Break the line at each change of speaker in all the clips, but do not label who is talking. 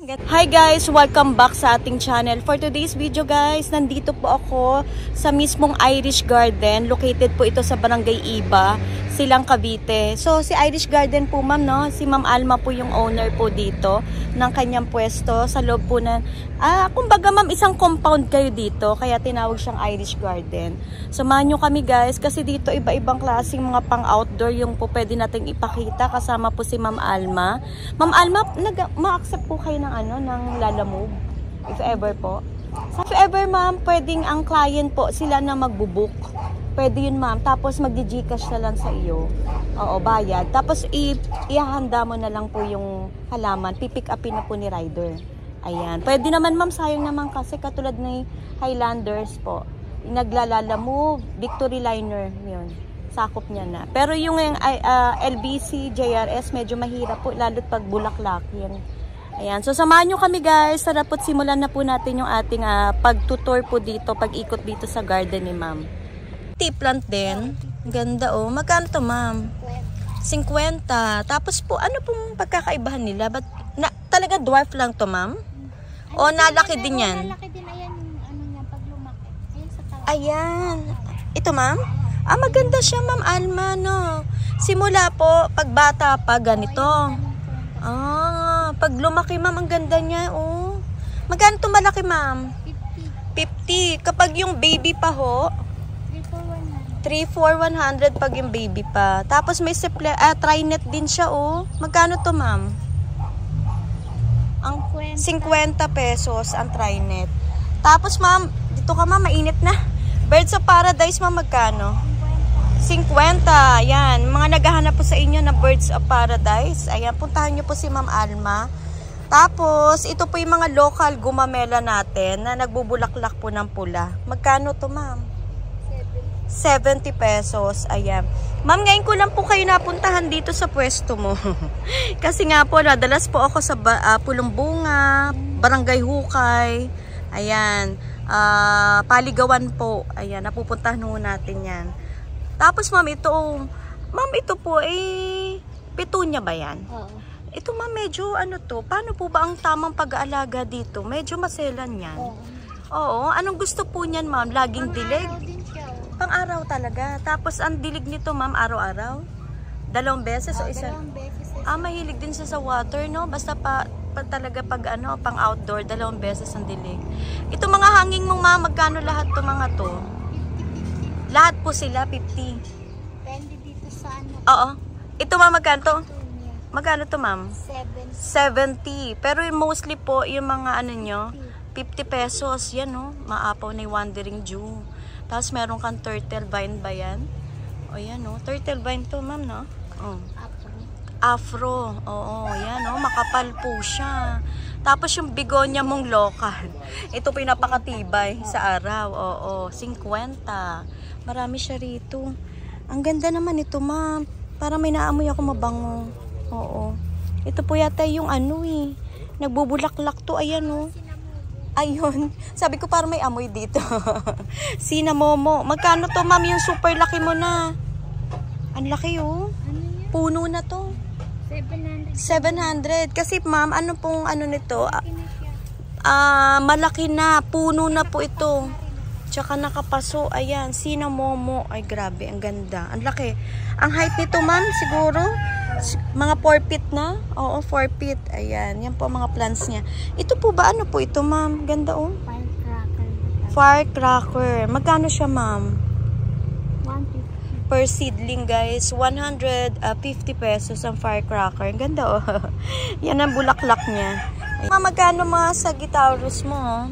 Hi guys! Welcome back sa ating channel. For today's video guys, nandito po ako sa mismong Irish Garden. Located po ito sa Barangay Iba, Silang Cavite. So si Irish Garden po ma'am, no? Si Ma'am Alma po yung owner po dito ng kanyang pwesto sa loob po na, kumbaga ma'am, isang compound kayo dito. Kaya tinawag siyang Irish Garden. Samahan nyo kami guys kasi dito iba-ibang klaseng mga pang-outdoor yung po pwede nating ipakita. Kasama po si Ma'am Alma. Ma'am Alma, ma-accept po kayo ng ng Lalamove, if ever po. So, if ever ma'am, pwedeng ang client po sila na magbubook. Pwede yun ma'am, tapos magdi-Gcash na lang sa iyo. Oo, bayad. Tapos ihahanda mo na lang po yung halaman, pipick upin na po ni rider. Ayan. Pwede naman ma'am, sayang naman kasi katulad ng Highlanders po. Naglalamove, Victory Liner, yun. Sakop niya na. Pero yung LBC, JRS, medyo mahirap po, lalo't pag Bulaklak, yan. Ayan, so samahan nyo kami guys. Tara po't simulan na po natin yung ating pag-tutor po dito, pag-ikot dito sa garden ni ma'am. Tea plant din. Ganda oh. Magkano to ma'am? 50. Tapos po, ano pong pagkakaibahan nila? Ba't talaga dwarf lang to ma'am? O nalaki din yan?
Nalaki din, ayan yung ano niya, pag lumaki. Ayan sa tawa.
Ayan. Ito ma'am? Maganda siya ma'am Alma, no? Simula po, pag bata pa, ganito. Pag lumaki ma'am, ang ganda niya, oh. Magkano itong malaki ma'am? 50. Kapag yung baby pa ho? 3,400 pag yung baby pa. Tapos may tri-net din siya, oh. Magkano to ma'am? Ang 50 pesos ang tri-net. Tapos ma'am, dito ka ma'am, mainit na. Birds of Paradise ma'am, magkano? 50. Ayan. Mga naghahanap po sa inyo na Birds of Paradise. Ayan. Puntahan nyo po si Ma'am Alma. Tapos, ito po yung mga local gumamela natin na nagbubulaklak po ng pula. Magkano to ma'am? 70 pesos. Ayan. Ma'am, ngayon ko lang po kayo napuntahan dito sa pwesto mo. Kasi nga po, nadalas po ako sa Pulong Bunga, Barangay Hukay. Ayan. Paligawan po. Ayan. Napupuntahan ho natin yan. Tapos ma'am, ito po petunia ba yan? Oo. Ito ma'am, medyo ano to, paano po ba ang tamang pag-aalaga dito? Medyo maselan yan. Oo. Anong gusto po niyan ma'am? Laging dilig? Pang-araw talaga. Tapos ang dilig nito ma'am, araw-araw? 2 beses o isa? 2 beses. Mahilig din siya sa water, no? Basta talaga pag pang-outdoor, 2 beses ang dilig. Ito mga hanging mo ma'am, magkano lahat to mga to? Lahat po sila, 50.
Depende dito sa ano.
Oo. Ito ma'am, magkano to? Magkano to ma'am?
70.
70. Pero mostly po, yung mga ano nyo, 50 pesos. Yan no, maapaw na yung Wandering Jew. Tapos meron kang turtle vine ba yan? O yan no, turtle vine to ma'am no? Oh. Afro. Oo, yan no, makapal po siya. Tapos yung bigonya mong local. Ito po yung napakatibay sa araw. Oo, 50. Marami siya rito. Ang ganda naman ito, ma'am. Para may naamoy ako mabango. Oo. Ito po yata yung nagbubulaklak to. Ayan, oh. Ayun. Sabi ko para may amoy dito. Sinamomo. Magkano to, ma'am? Yung super laki mo na. Ang laki, oh. Puno na to. 700. Kasi, ma'am, ano pong nito? Malaki na. Puno na po ito. Tsaka nakapaso, ayan, sinamomo. Ay, grabe, ang ganda. Ang laki. Ang height nito, ma'am, siguro, mga 4 feet na. Oo, 4 feet. Ayan, yan po mga plants niya. Ito po ba, ano po ito, ma'am? Ganda, oh.
Firecracker.
Firecracker. Magkano siya, ma'am?
150.
Per seedling, guys. 150 pesos ang firecracker. Ang ganda, oh. Yan ang bulaklak niya. Ma'am, magkano mga Sagittarius mo, oh?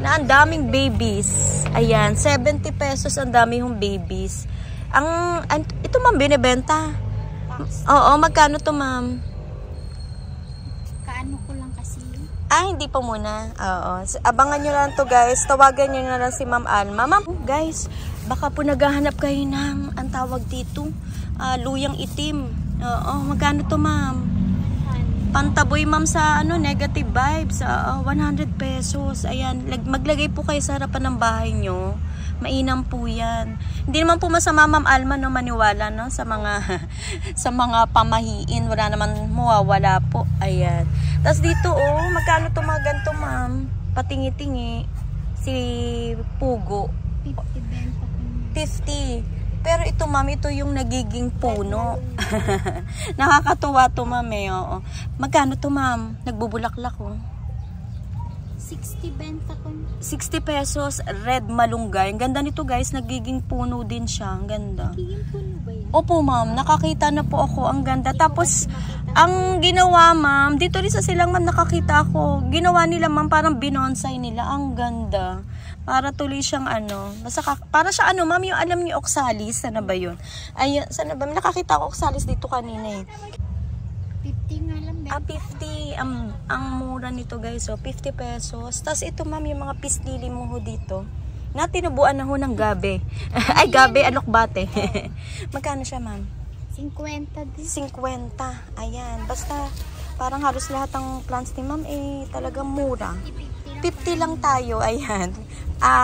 Na ang daming babies. Ayan, 70 pesos ang dami yung babies. Ito ma'am, binibenta. Oo, magkano to ma'am?
Kaano ko lang kasi.
Hindi pa muna. Oo. Abangan nyo lang to guys. Tawagan nyo na lang si Ma'am Alma. Ma'am, guys, baka po naghahanap kayo ng, ang tawag dito, luyang itim. Oo, magkano to ma'am? Pantaboy ma'am sa negative vibes. 100 pesos. Ayan, maglagay po kayo sa harapan ng bahay nyo. Mainam po yan. Hindi naman po masama, Ma'am Alma, no, maniwala, no, sa mga sa mga pamahiin. Wala naman mawawala po. Ayan. Tapos dito, oh, magkano to mga ganito, Ma'am? Patingi-tingi. Si Pugo.
50 benta ko.
50. Pero ito, Ma'am, ito yung nagiging puno. Nakakatuwa to, Ma'am, eh. Oo. Magkano to, Ma'am? Nagbubulaklak, oh.
60 benta ko.
60 pesos, red malunggay. Ang ganda nito, guys. Nagiging puno din siya. Ang ganda.
Nagiging puno ba yan?
Opo, Ma'am. Nakakita na po ako. Ang ganda. Tapos, ang ginawa, Ma'am, dito rin sa silang, Ma'am, nakakita ako. Ginawa nila, Ma'am, parang binonsai nila. Ang ganda. Para tuloy siyang ano. Para siya ano, Ma'am, yung alam niyo, oxalis. Sana ba yun? Ay, sana ba? Nakakita ako oxalis dito kanina, eh.
50 nga lang benta.
50. Ang mura nito, guys. So, 50 pesos. Tapos ito, Ma'am, yung mga pistili mo ho dito. Na tinubuan na ho ng gabi. Ay, gabi, alokbate. Magkano siya, Ma'am?
50 din.
50. Ayan. Basta, parang halos lahat ng plants ni Ma'am, eh, talagang mura. 50 lang tayo. Ayan.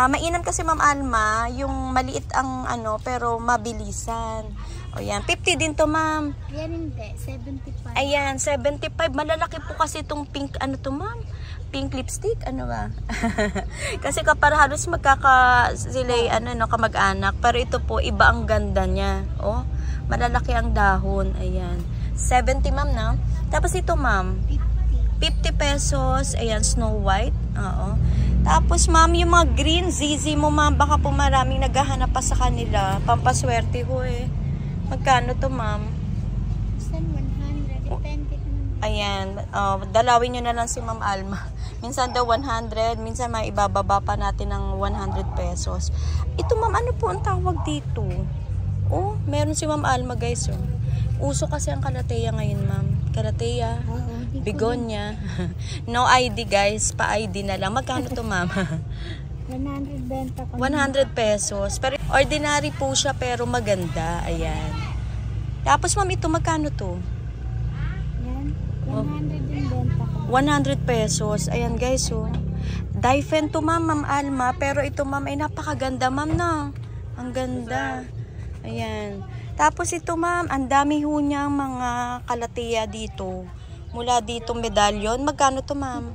Mainam kasi, Ma'am Alma, yung maliit ang ano, pero mabilisan. O yan. 50 din to, Ma'am.
Yan hindi. 75.
Ayan, 75. Malalaki po kasi itong pink, ano to, Ma'am? Pink lipstick? Ano ba? Kasi kapara halos sila, ano, no, kamag-anak. Pero ito po, iba ang ganda niya. Oh, malalaki ang dahon. Ayan. 70, Ma'am, na. Tapos ito, Ma'am. 50 pesos. Ayan, Snow White. Oo. Tapos, Ma'am, yung mga green ZZ mo, Ma'am, baka po maraming naghahanap pa sa kanila. Pampaswerte ho, eh. Magkano to, Ma'am?
100. Depende.
Ayan. Dalawin nyo na lang si Ma'am Alma. Minsan daw 100. Minsan may ibababa pa natin ng 100 pesos. Ito, Ma'am, ano po ang tawag dito? Oh, meron si Ma'am Alma, guys. Oh. Uso kasi ang kalateya ngayon, Ma'am. Kalateya. Begonia. No ID, guys. Pa-ID na lang. Magkano to, Ma'am?
100 benta ko.
100 pesos. Pero ordinary po siya pero maganda. Ayan. Tapos, Ma'am, ito magkano to?
Yan. 100 din benta ko.
100 pesos. Ayan, guys, oh. Daifen to, Ma'am Alma. Pero ito, Ma'am, ay napakaganda, Ma'am, na. Ang ganda. Ayan. Tapos ito, Ma'am, ang dami ho niyang mga kalateya dito. Mula dito medallion. Magkano to, Ma'am?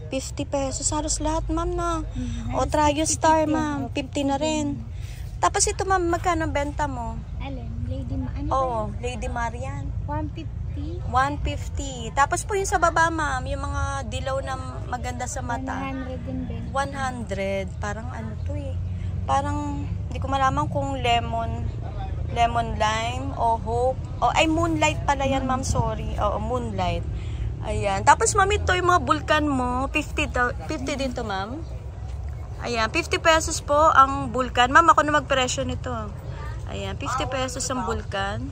50 pesos. Halos lahat, Ma'am, na. O, Triostar, Ma'am. 50 na rin. Tapos ito, Ma'am, magkano benta mo?
Alin? Lady ano
Oo, Lady Marian.
150.
150. Tapos po yung sa baba, Ma'am, yung mga dilaw na maganda sa mata.
100 din benta.
100. Parang ano to, eh. Parang, hindi ko malaman kung lemon lime o hope. O, ay, moonlight pala yan, Ma'am. Sorry. Oo, moonlight. Ayan. Tapos, Ma'am, ito yung mga bulkan mo. 50 din to, Ma'am. Ayan. 50 pesos po ang bulkan. Ma'am, ako na magpresyo nito. Ayan. 50 pesos ang bulkan.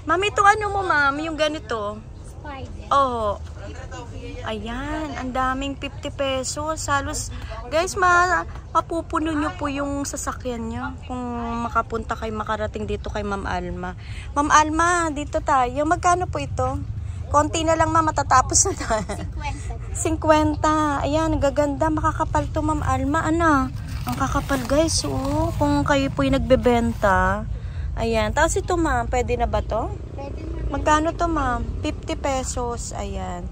Ma'am, ito ano mo, Ma'am? Yung ganito.
Spider.
Oo. Ayan. Ang daming 50 pesos. Halos, guys, mapupuno nyo po yung sasakyan nyo. Kung makapunta kayo, makarating dito kay Ma'am Alma. Ma'am Alma, dito tayo. Magkano po ito? Konti na lang, Ma'am, matatapos na tayo. 50. Ayan, gaganda. Makakapal to, Ma'am Alma. Ano? Ang kakapal, guys. Oh, kung kayo po yung nagbebenta. Ayan. Tapos ito, Ma'am, pwede na ba to?
Pwede na.
Magkano to, Ma'am? 50 pesos. Ayan.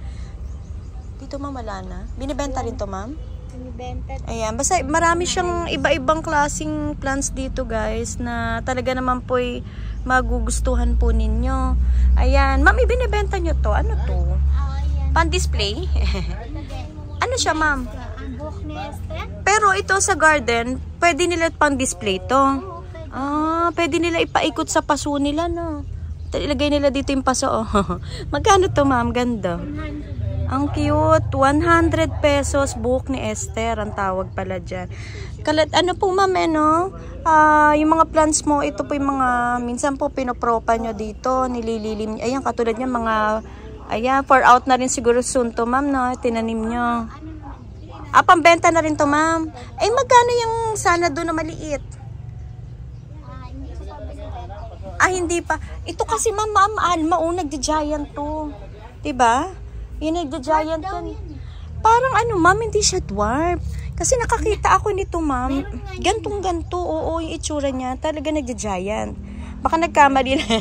Dito, Ma'am, wala na. Binibenta rin to, Ma'am?
Binibenta.
Ayan. Basta marami siyang iba-ibang klaseng plants dito, guys, na talaga naman po'y magugustuhan po ninyo. Ayan. Ma'am, ibinibenta nyo to. Ano to?
Ayan.
Pan-display? Ano siya, Ma'am?
Ang buhok ni Esther?
Pero ito sa garden, pwede nila pang-display to.
Oo, pwede.
Pwede nila ipaikot sa paso nila, no? Ilagay nila dito yung paso, oh. Magkano to, Ma'am? Ganda.
100.
Ang cute. 100 pesos buhok ni Esther. Ang tawag pala dyan. Ano po, Ma'am, no? Yung mga plants mo, ito po yung mga, minsan po pinopropa nyo dito, nilililim. Ayan, katulad niya, mga, ayan, for out na rin siguro soon to, Ma'am, no? Tinanim nyo. Pambenta na rin to, Ma'am. Ay, magkano yung sana doon na maliit?
Hindi ko pa binibenta.
Hindi pa. Ito kasi, Ma'am Alma, nagdi-giant to. Diba? Yung nagdi-giant yan. Parang ano, Ma'am, hindi siya dwarf. Kasi nakakita ako nito, ma'am. Gantong-ganto. Oo, yung itsura niya. Talaga nagja-giant. Baka nagkamali na.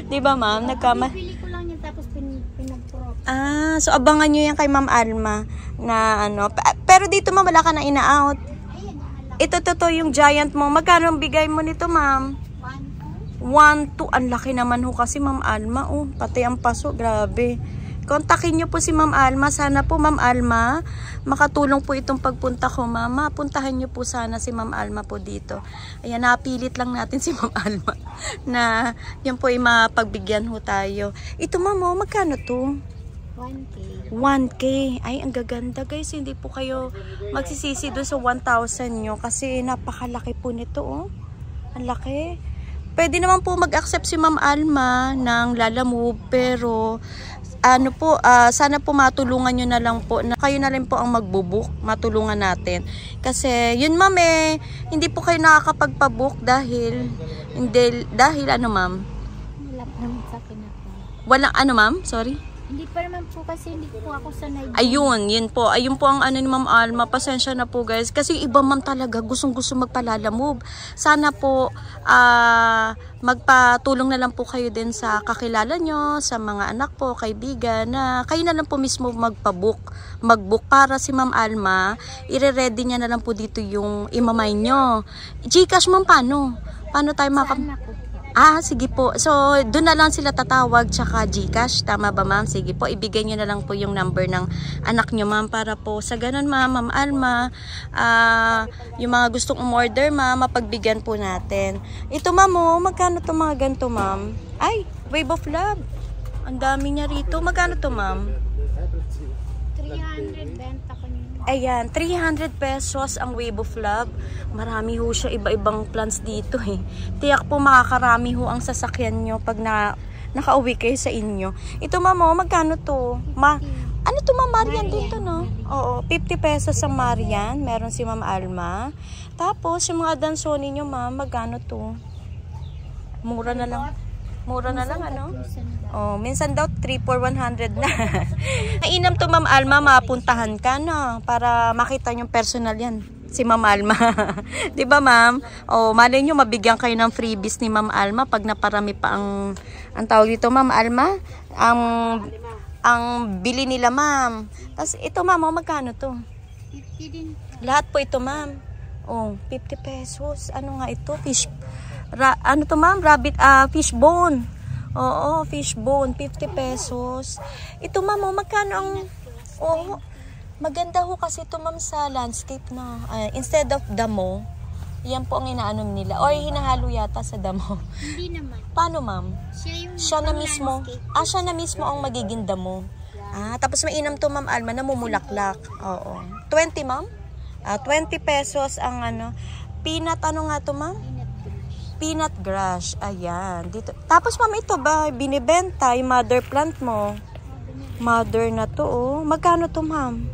Di ba, ma'am? Nagkamali.
Pili ko lang yan tapos pinag-crop.
Ah, so abangan nyo yan kay Ma'am Alma na ano. Pero dito, ma'am, wala ka na ina-out. Ito, yung giant mo. Magkano ang bigay mo nito, ma'am? 1, 2. Ang laki naman ho kasi, Ma'am Alma. Oh, pati ang paso. Grabe. Kontakin nyo po si Ma'am Alma. Sana po, Ma'am Alma, makatulong po itong pagpunta ko, Mama. Puntahan nyo po sana si Ma'am Alma po dito. Ayan, napilit lang natin si Ma'am Alma na yan po ay mapagbigyan ho tayo. Ito, Ma'am, oh, magkano to?
1K.
1K. Ay, ang gaganda, guys. Hindi po kayo magsisisi doon sa 1,000 nyo kasi napakalaki po nito, oh. Ang laki. Pwede naman po mag-accept si Ma'am Alma ng Lalamove, pero ano po, sana po matulungan nyo na lang po, na kayo na rin po ang magbubook, matulungan natin. Kasi, yun ma'am hindi po kayo nakakapagpabook dahil ano ma'am?
Wala pa naman sa akin ako.
Walang ano ma'am? Sorry?
Hindi pa naman po kasi hindi po ako sanay.
Ayun, yun po. Ayun po ang ano ni Ma'am Alma. Pasensya na po guys. Kasi iba ma'am talaga gustong-gusto magpalalamove. Sana po magpatulong na lang po kayo din sa kakilala nyo, sa mga anak po, kaibigan, na kayo na lang po mismo mag-book para si Ma'am Alma. Ire-ready niya na lang po dito yung imamay nyo. Gcash ma'am, paano? Paano tayo
Saan ako?
Sige po. So, doon na lang sila tatawag tsaka GCash. Tama ba, ma'am? Sige po, ibigay nyo na lang po yung number ng anak nyo, ma'am, para po sa ganun, Ma'am Alma, yung mga gustong umorder, ma'am, mapagbigyan po natin. Ito, ma'am, oh, magkano to mga ganito, ma'am? Ay, Wave of Love. Ang dami niya rito. Magkano to, ma'am?
300 benta ko niyo.
Ayan, 300 pesos ang Wave of Love. Marami ho siya, iba-ibang plans dito eh. Tiyak po makakarami ho ang sasakyan nyo pag nakauwi kayo sa inyo. Ito ma'am, magkano to? Ano to ma'am? Marian din to, no? Oo, 50 pesos ang Marian. Meron si Ma'am Alma. Tapos, yung mga dansoni nyo ma'am, magkano to? Mura na lang. Mura na lang, ano? Oh, minsan daw 3 for 100 na. Mainam to Ma'am Alma, mapuntahan ka na para makita yung personal yan. Si Ma'am Alma. 'Di ba, ma'am? Oh, malay nyo mabigyan kayo ng freebies ni Ma'am Alma pag naparami pa ang tawag dito, Ma'am Alma. Ang bili nila, ma'am. Tapos ito, ma'am, magkano to?
50 din.
Lahat po ito, ma'am. Oh, 50 pesos. Ano nga ito? Ano to, ma'am? Fish bone. Oo, fish bone, 50 pesos. Ito, ma'am, magkano ang... Oh, maganda ho kasi ito, ma'am, sa landscape na. Instead of damo, yan po ang inaanom nila. Or hinahalo yata sa damo.
Hindi naman.
Paano, ma'am? Siya na mismo. Siya na mismo ang magiging damo. Tapos mainam to, Ma'am Alma, na mumulaklak. Oo. 20, ma'am? 20 pesos ang ano. Peanut, ano nga to, ma'am? Peanut grass. Ayan. Dito. Tapos, ma'am, ito ba? Binibenta yung mother plant mo. Mother na to, oh. Magkano to, ma'am?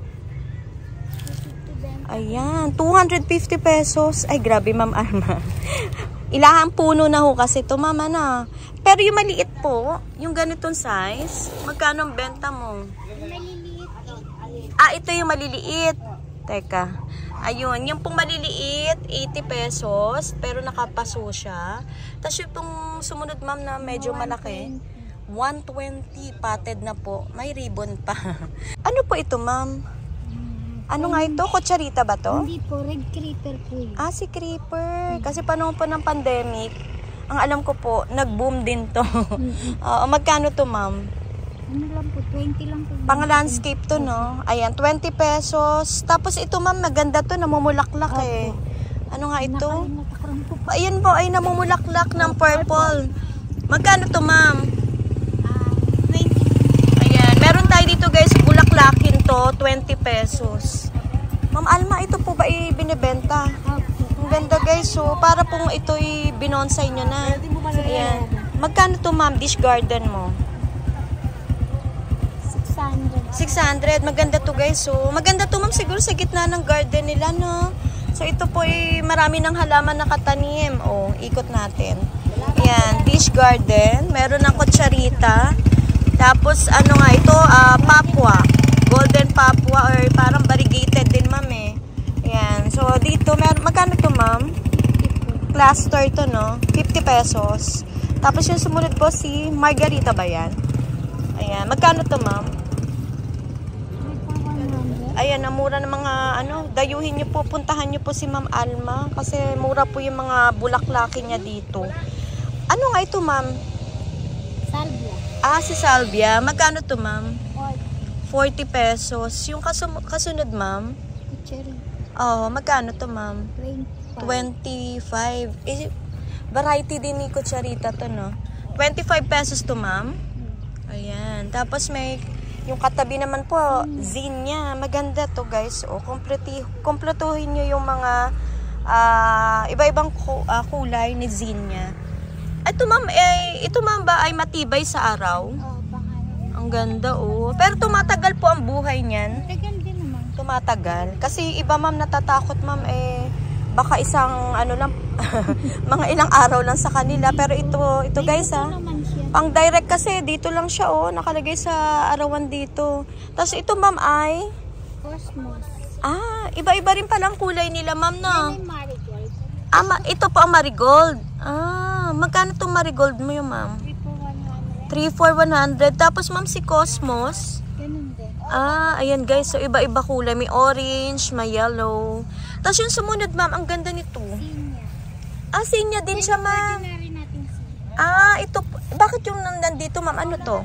Ayan. 250 pesos. Ay, grabe, Ma'am Alma. Ilahang puno na ho kasi to, ma'am, na. Pero yung maliit po, yung ganitong size, magkano ang benta mo?
Maliliit.
Ito yung maliliit. Teka. Ayun, yung pong maliliit, 80 pesos, pero nakapaso siya. Tapos yung pong sumunod, ma'am, na medyo malaki, 120, patted na po. May ribbon pa. Ano po ito, ma'am? Ano nga ito? Kutsarita ba to?
Hindi po, red creeper po yun.
Si creeper. Kasi panahon po ng pandemic, ang alam ko po, nag-boom din to. Magkano to, ma'am?
Ano lang po, 20 lang po.
Pang landscape to, no? Ayan, 20 pesos. Tapos ito, ma'am, maganda to, namumulaklak eh. Ano nga ito? Ayan po, ay namumulaklak ng purple. Magkano to, ma'am?
20.
Ayan, meron tayo dito, guys, bulaklakin to, 20 pesos. Ma'am Alma, ito po ba binibenta? Ang ganda, guys, so para pong ito binonsay nyo na. Ayan. Magkano to, ma'am, dish garden mo? 600. Maganda to, guys. So, maganda to, ma'am, siguro sa gitna ng garden nila, no? So, ito po marami ng halaman na katanim. Ikot natin. Ayan, dish garden. Meron ng kutsarita. Tapos, ano nga ito? Papua. Golden Papua or parang variegated din, ma'am, eh. Ayan. So, dito, magkano to, ma'am? Cluster to, no? 50 pesos. Tapos yung sumunod po si Margarita ba yan? Ayan. Magkano to, ma'am? Ayan, mura ng mga, dayuhin nyo po, puntahan nyo po si Ma'am Alma. Kasi mura po yung mga bulaklaki niya dito. Ano nga ito, ma'am?
Salvia.
Si Salvia. Magkano to, ma'am? 40 pesos. Yung kasunod, ma'am?
Cherry.
Magkano to, ma'am? 25. Variety din ni Kucharita to, no? 25 pesos to, ma'am. Ayan. Tapos may, yung katabi naman po, zinnia. Maganda to, guys. Kompletuhin nyo yung mga iba-ibang kulay ni zinnia. Ito, ma'am, ba ay matibay sa araw? Ang ganda, Pero tumatagal po ang buhay niyan.
Tagal din naman.
Tumatagal. Kasi iba, ma'am, natatakot, ma'am, baka isang, lang, mga ilang araw lang sa kanila. Pero ito guys, pang direct kasi, dito lang siya, nakalagay sa arawan dito. Tapos ito, ma'am, ay?
Cosmos.
Iba-iba rin palang kulay nila, ma'am, na.
May marigold.
Ito po ang marigold. Magkano itong marigold mo yung, ma'am? 3 for 100. Tapos, ma'am, si Cosmos.
Ganun din.
Ayan, guys. So, iba-iba kulay. May orange, may yellow. Tapos yung sumunod, ma'am, ang ganda nito.
Sinya.
Sinya din siya, ma'am. Ito. Bakit yung nandito, ma'am? Ano to?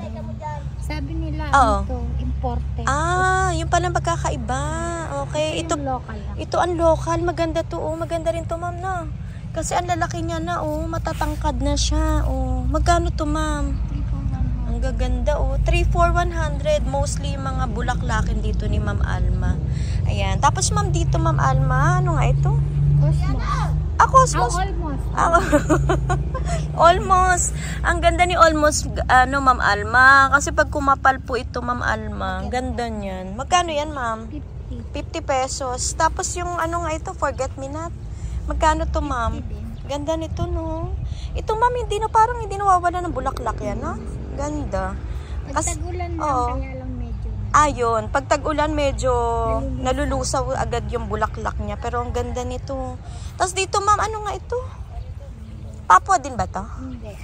Sabi nila, imported.
Yung palang pagkakaiba. Okay. Ito
Local lang.
Ito ang local. Maganda to, Maganda rin to, ma'am, na. Kasi ang lalaki niya na, matatangkad na siya, Magkano to, ma'am? Ang gaganda, 3 for 100. Mostly mga bulaklakin dito ni Ma'am Alma. Ayan. Tapos, ma'am, dito, Ma'am Alma, ano nga ito?
Cosmos.
Cosmos.
Almost.
Almost. Ang ganda ni Almost, Ma'am Alma. Kasi pag kumapal po ito, Ma'am Alma, ang ganda niyan. Magkano yan, ma'am? 50 pesos. Tapos yung ano nga ito, Forget Me Not. Magkano to, ma'am? Ganda nito, no? Ito, ma'am, parang hindi nawawala ng bulaklak yan, no? Ganda.
Pag tag-ulan lang, kaya lang medyo.
Yun. Pag tag-ulan, medyo nalulusaw agad yung bulaklak niya. Pero ang ganda nito. Tapos dito, ma'am, ano nga ito? Papua din ba to?
Hindi.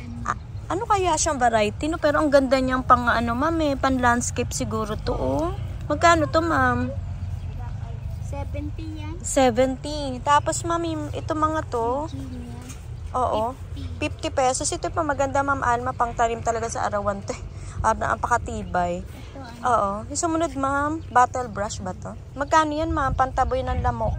Ano kaya siyang variety, no? Pero ang ganda niyang pang, ma'am, pan landscape siguro to, Magkano to, ma'am?
70 yan.
70. Tapos, ma'am, ito mga to. Oo. 50 pesos. Ito pa maganda, Ma'am Alma, pang tanim talaga sa arawan. Ang pakatibay. Oo. Yung sumunod, ma'am, bottle brush ba to? Magkano yan, ma'am? Pantaboy ng lamok.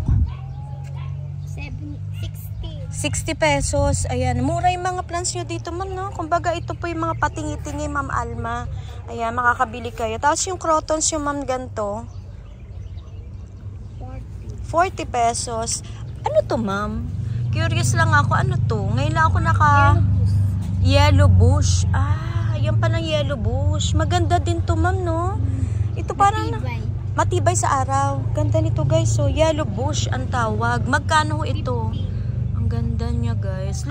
60 pesos. Ayan. Mura yung mga plants nyo dito, ma'am, no? Kumbaga, ito po yung mga patingi-tingi, Ma'am Alma. Ayan, makakabili kayo. Tapos yung crotons yung, ma'am, ganito. 40 pesos. Ano to, ma'am? Curious lang ako. Ano to? Ngayon lang ako Yellow bush. Yan palang yellow bush. Maganda din to, ma'am, no? Ito parang matibay sa araw. Ganda nito, guys. So, yellow bush ang tawag. Magkano ito? Ang ganda niya, guys.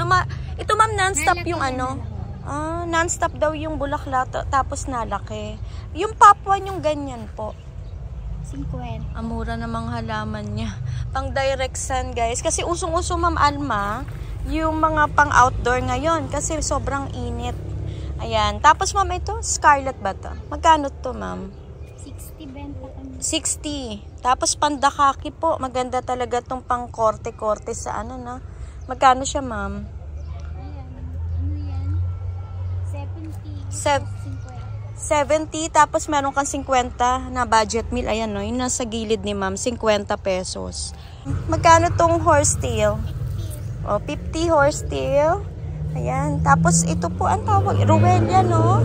Ito, ma'am, non-stop yung non-stop daw yung bulaklak tapos nalaki. Yung Papua yung ganyan po.
50.
Amura na mga halaman niya. Pang direct sun, guys. Kasi usong-usong, Ma'am Alma, yung mga pang outdoor ngayon. Kasi sobrang init. Ayan. Tapos, ma'am, ito, scarlet ba to? Magkano to, ma'am?
60 benta kami.
60. Tapos, pandakaki po. Maganda talaga tong pang korte-korte sa na. Magkano siya, ma'am?
Ayan. Ano yan? 70.
70, tapos meron kang 50 na budget meal. Ayan, no? Yung nasa gilid ni ma'am, 50 pesos. Magkano tong horsetail? 50 horsetail. Ayan. Tapos ito po ang tawag, Ruhelia, no?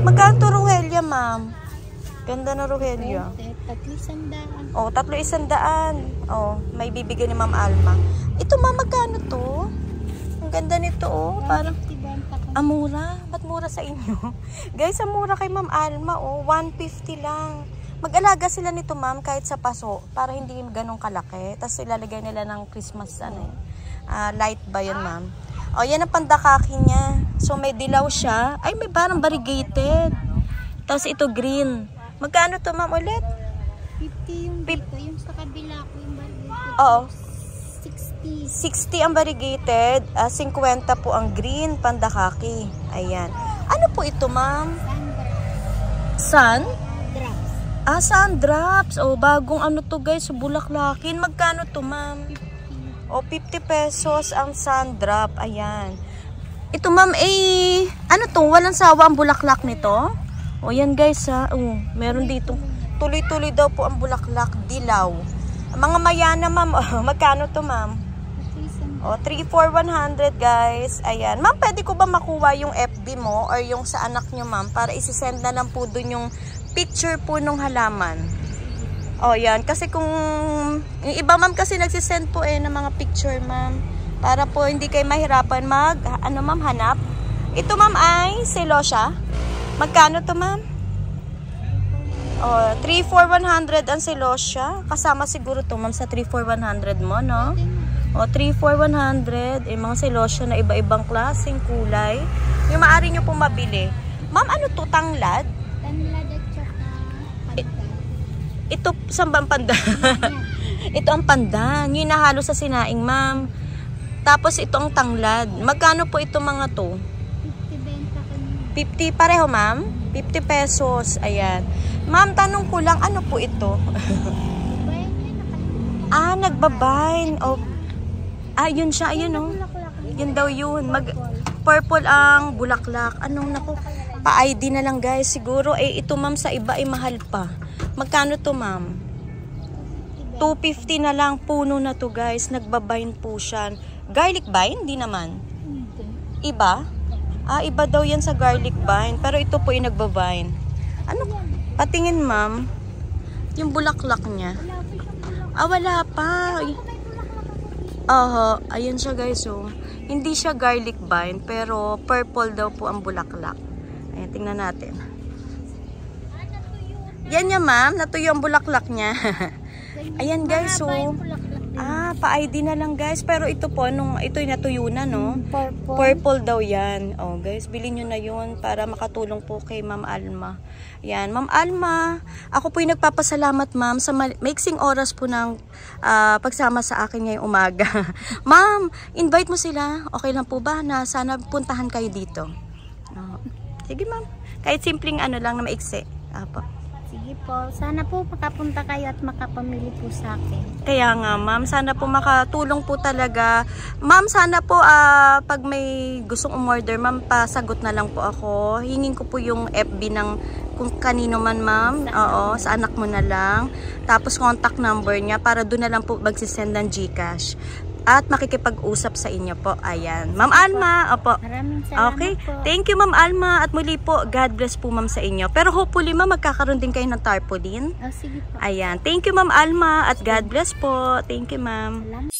Magkano to Ruhelia, ma'am? Ganda na Ruhelia.
300.
300. May bibigyan ni Ma'am Alma. Ito, ma'am, magkano to? Ang ganda nito, parang mura. Ba't mura sa inyo? Guys, mura kay Ma'am Alma, 150 lang. Mag-alaga sila nito, ma'am, kahit sa paso, para hindi ganun kalaki. Tapos ilalagay nila ng Christmas, light ba yun, ma'am? Yan ang pandakaki niya. So, may dilaw siya. Ay, may parang variegated. Tapos ito, green. Magkano to, ma'am, ulit?
50 yung dito. Yung sa kabila ko, yung variegated.
Oo.
60.
60 ang variegated, 50 po ang green, pandakaki. Ayan. Ano po ito, ma'am? Sun?
Drops.
Sun drops. O, bagong ano to guys, bulaklakin. Magkano to, ma'am?
50.
O, 50 pesos ang sun drop. Ayan. Ito, ma'am, ano to? Walang sawa ang bulaklak nito? O, yan guys, ha. O, meron dito. Tuloy-tuloy daw po ang bulaklak. Dilaw. Mga mayana, ma'am. Magkano to, ma'am? O, 3,400 guys. Ayan. Ma'am, pwede ko ba makuha yung FB mo or yung sa anak nyo, ma'am? Para isi-send na lang po dun yung picture po nung halaman. O, yan. Kasi kung yung iba, ma'am, kasi nagsisend po ng mga picture, ma'am. Para po hindi kayo mahirapan ma'am, hanap. Ito, ma'am, ay celosia. Magkano to, ma'am? O, 3,400 ang celosia. Kasama siguro to, ma'am, sa 3,400 mo, no? O, 3,400. Mga celosia na iba-ibang klaseng kulay. Yung maaari nyo pong mabili. Ma'am, ano to? Tanglad?
Tanglad at saka pandan.
Ito, saan ba ang pandan? Ito ang pandan. Yung nahalo sa sinaing, ma'am. Tapos ito ang tanglad. Magkano po ito mga to?
50 benta ko niya.
50 pareho, ma'am? 50 pesos. Ayan. Ma'am, tanong ko lang, ano po ito?
Bayan niya, nakalimutan.
Nagbabind. O, yun siya. Ayun, oh. Yun daw yun. Purple ang bulaklak. Anong naku? Pa-ID na lang, guys. Siguro, ito, ma'am, sa iba ay mahal pa. Magkano to, ma'am? 250 na lang. Puno na to, guys. Nagbabind po siya. Garlic vine? Hindi naman. Iba? Iba daw yan sa garlic vine. Pero ito po yung nagbabind. Ano? Patingin, ma'am. Yung bulaklak niya. Wala pa. Ayun siya, guys. Oh. Hindi siya garlic vine, pero purple daw po ang bulaklak. Ayan, tingnan natin. Yan niya, ma'am. Natuyo ang bulaklak niya. Ayan, guys. So, pa-ID na lang, guys. Pero ito po, ito'y natuyo na, no? Purple daw yan. Oh, guys, bilhin nyo na yun para makatulong po kay Ma'am Alma. Yan, Ma'am Alma. Ako po'y nagpapasalamat, ma'am, sa maiksing oras po ng pagsama sa akin ngayong umaga. Ma'am, invite mo sila. Okay lang po ba na sana puntahan kayo dito? Sige, ma'am. Kahit simpleng ano lang na maiksi. Apo.
Sige po. Sana po makapunta kayo at makapamili po sa akin.
Kaya nga, ma'am. Sana po makatulong po talaga. Ma'am, sana po pag may gustong umorder, ma'am, pasagot na lang po ako. Hingin ko po yung FB ng kung kanino man, ma'am. Oo, sa anak mo na lang. Tapos contact number niya para doon na lang po magsisend ng GCash. At makikipag-usap sa inyo po. Ayan. Ma'am Alma, opo.
Maraming salamat
okay.
po.
Thank you, Ma'am Alma. At muli po, God bless po, ma'am, sa inyo. Pero hopefully, ma'am, magkakaroon din kayo ng tarpaulin.
Sige po.
Ayan. Thank you, Ma'am Alma. At God bless po. Thank you, ma'am.
Salamat.